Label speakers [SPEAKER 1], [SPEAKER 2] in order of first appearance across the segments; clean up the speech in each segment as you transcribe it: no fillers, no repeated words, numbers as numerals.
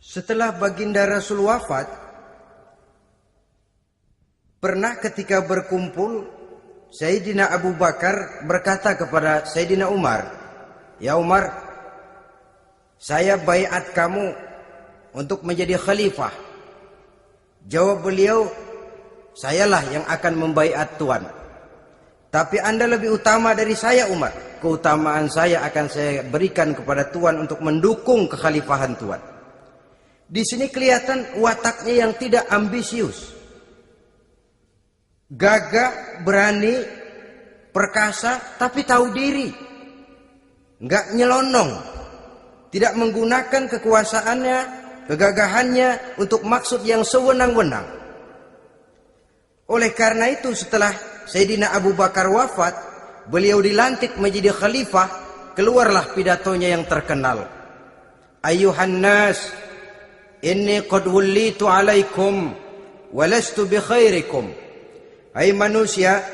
[SPEAKER 1] Setelah baginda Rasul wafat, pernah ketika berkumpul, Sayyidina Abu Bakar berkata kepada Sayyidina Umar, "Ya Umar, saya baiat kamu untuk menjadi khalifah." Jawab beliau, "Sayalah yang akan membaiat Tuan. Tapi Anda lebih utama dari saya Umar. Keutamaan saya akan saya berikan kepada Tuan untuk mendukung kekhalifahan Tuan." Di sini kelihatan wataknya yang tidak ambisius. Gagah, berani, perkasa, tapi tahu diri. Enggak nyelonong. Tidak menggunakan kekuasaannya, kegagahannya untuk maksud yang sewenang-wenang. Oleh karena itu setelah Sayyidina Abu Bakar wafat, beliau dilantik menjadi khalifah, keluarlah pidatonya yang terkenal. Ayuhan nas, inni qad wullitu alaikum walastu bi khairikum. Hai manusia,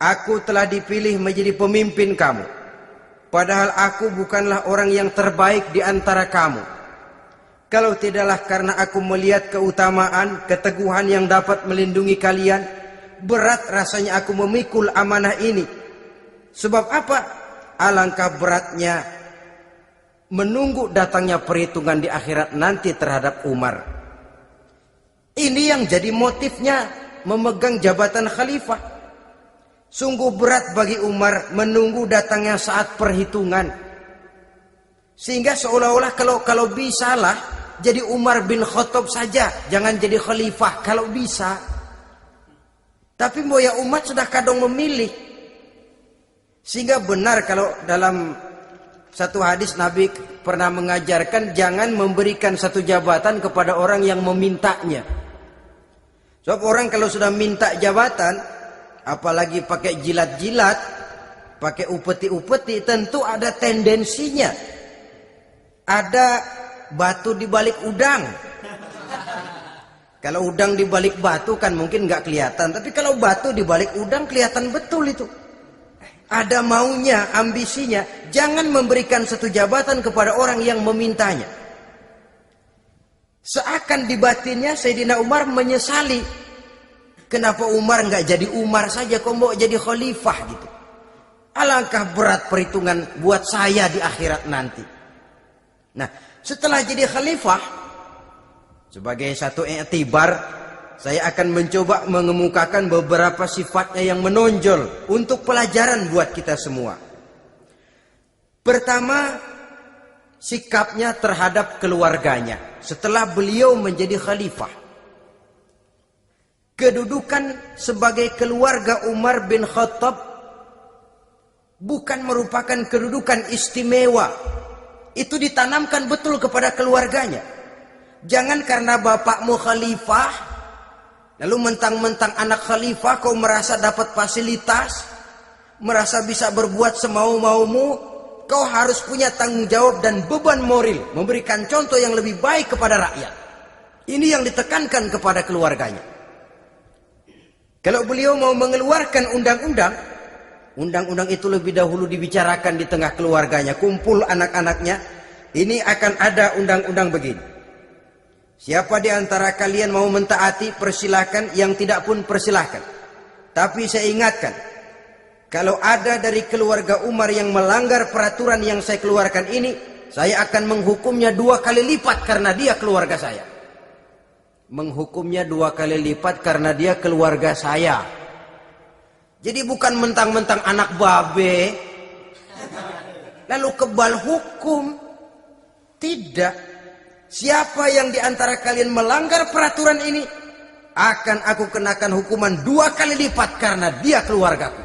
[SPEAKER 1] aku telah dipilih menjadi pemimpin kamu, padahal aku bukanlah orang yang terbaik di antara kamu. Kalau tidaklah karena aku melihat keutamaan, keteguhan yang dapat melindungi kalian, berat rasanya aku memikul amanah ini. Sebab apa? Alangkah beratnya menunggu datangnya perhitungan di akhirat nanti terhadap Umar. Ini yang jadi motifnya memegang jabatan khalifah. Sungguh berat bagi Umar menunggu datangnya saat perhitungan. Sehingga seolah-olah kalau bisalah jadi Umar bin Khattab saja, jangan jadi khalifah kalau bisa. Tapi boya umat sudah kadang memilih. Sehingga benar kalau dalam satu hadis Nabi pernah mengajarkan jangan memberikan satu jabatan kepada orang yang memintanya. Sebab orang kalau sudah minta jabatan, apalagi pakai jilat-jilat, pakai upeti-upeti, tentu ada tendensinya. Ada batu di balik udang. Kalau udang di balik batu kan mungkin nggak kelihatan, tapi kalau batu di balik udang kelihatan betul itu. Ada maunya, ambisinya. Jangan memberikan satu jabatan kepada orang yang memintanya. Seakan di batinnya Sayyidina Umar menyesali. Kenapa Umar nggak jadi Umar saja, kok mau jadi khalifah gitu. Alangkah berat perhitungan buat saya di akhirat nanti. Nah, setelah jadi khalifah, sebagai satu i'tibar, saya akan mencoba mengemukakan beberapa sifatnya yang menonjol untuk pelajaran buat kita semua. Pertama, sikapnya terhadap keluarganya setelah beliau menjadi khalifah. Kedudukan sebagai keluarga Umar bin Khattab bukan merupakan kedudukan istimewa. Itu ditanamkan betul kepada keluarganya. Jangan karena bapakmu khalifah, lalu mentang-mentang anak khalifah kau merasa dapat fasilitas, merasa bisa berbuat semau-maumu, kau harus punya tanggung jawab dan beban moral, memberikan contoh yang lebih baik kepada rakyat. Ini yang ditekankan kepada keluarganya. Kalau beliau mau mengeluarkan undang-undang, undang-undang itu lebih dahulu dibicarakan di tengah keluarganya, kumpul anak-anaknya, ini akan ada undang-undang begini. Siapa di antara kalian mau mentaati, persilahkan. Yang tidak pun persilahkan. Tapi saya ingatkan, kalau ada dari keluarga Umar yang melanggar peraturan yang saya keluarkan ini, saya akan menghukumnya 2 kali lipat karena dia keluarga saya. Menghukumnya 2 kali lipat karena dia keluarga saya. Jadi bukan mentang-mentang anak babe, lalu kebal hukum. Tidak. Siapa yang diantara kalian melanggar peraturan ini, akan aku kenakan hukuman 2 kali lipat karena dia keluargaku.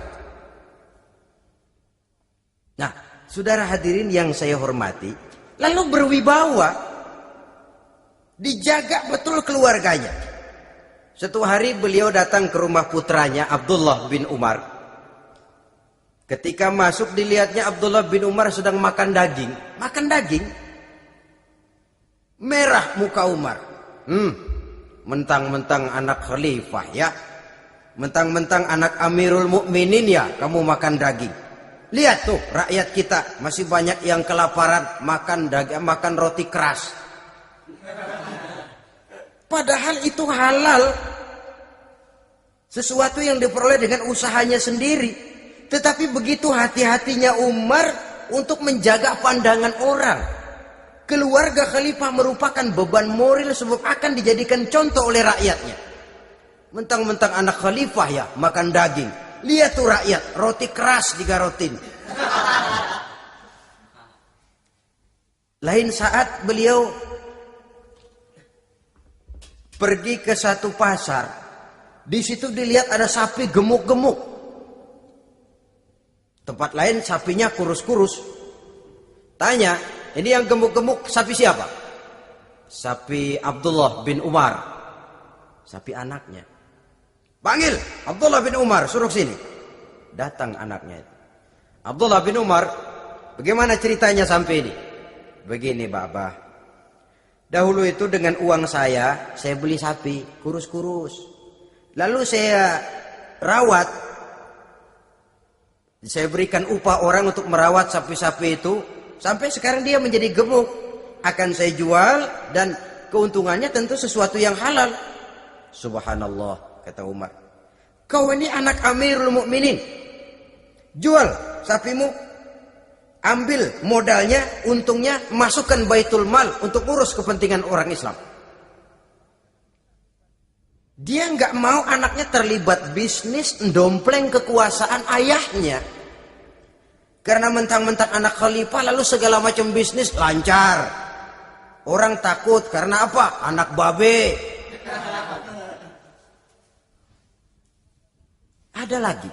[SPEAKER 1] Nah, saudara hadirin yang saya hormati, lalu berwibawa, dijaga betul keluarganya. Suatu hari beliau datang ke rumah putranya Abdullah bin Umar. Ketika masuk dilihatnya Abdullah bin Umar sedang makan daging. Makan daging. Merah muka Umar. Mentang-mentang anak khalifah ya. Mentang-mentang anak Amirul Mukminin ya, kamu makan daging. Lihat tuh rakyat kita masih banyak yang kelaparan, makan daging, makan roti keras. Padahal itu halal. Sesuatu yang diperoleh dengan usahanya sendiri. Tetapi begitu hati-hatinya Umar untuk menjaga pandangan orang. Keluarga khalifah merupakan beban moral sebab akan dijadikan contoh oleh rakyatnya. Mentang-mentang anak khalifah ya makan daging. Lihat tuh rakyat, roti keras digarotin. Lain saat beliau pergi ke satu pasar. Di situ dilihat ada sapi gemuk-gemuk. Tempat lain sapinya kurus-kurus. Tanya, ini yang gemuk-gemuk sapi siapa? Sapi Abdullah bin Umar. Sapi anaknya. Panggil Abdullah bin Umar, suruh sini. Datang anaknya itu. Abdullah bin Umar, bagaimana ceritanya sampai ini? Begini, Bapak. Dahulu itu dengan uang saya beli sapi kurus-kurus. Lalu saya rawat. Saya berikan upah orang untuk merawat sapi-sapi itu. Sampai sekarang dia menjadi gemuk. Akan saya jual dan keuntungannya tentu sesuatu yang halal. Subhanallah, kata Umar. Kau ini anak Amirul Mukminin. Jual sapimu. Ambil modalnya, untungnya, masukkan baitul mal untuk urus kepentingan orang Islam. Dia nggak mau anaknya terlibat bisnis, ndompleng kekuasaan ayahnya. Karena mentang-mentang anak khalifah lalu segala macam bisnis lancar. Orang takut karena apa? Anak babe. Ada lagi.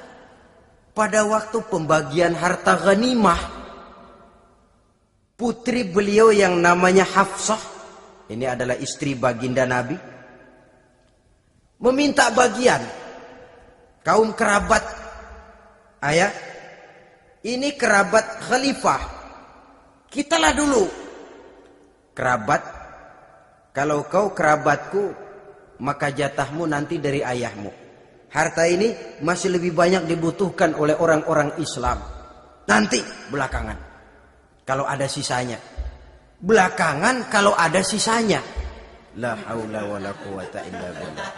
[SPEAKER 1] Pada waktu pembagian harta ghanimah, putri beliau yang namanya Hafsah, ini adalah istri baginda Nabi, meminta bagian. Kaum kerabat ayah, ini kerabat khalifah, kitalah dulu kerabat. Kalau kau kerabatku, maka jatahmu nanti dari ayahmu. Harta ini masih lebih banyak dibutuhkan oleh orang-orang Islam. Nanti belakangan kalau ada sisanya. Belakangan kalau ada sisanya. La haula wala quwata illa billah.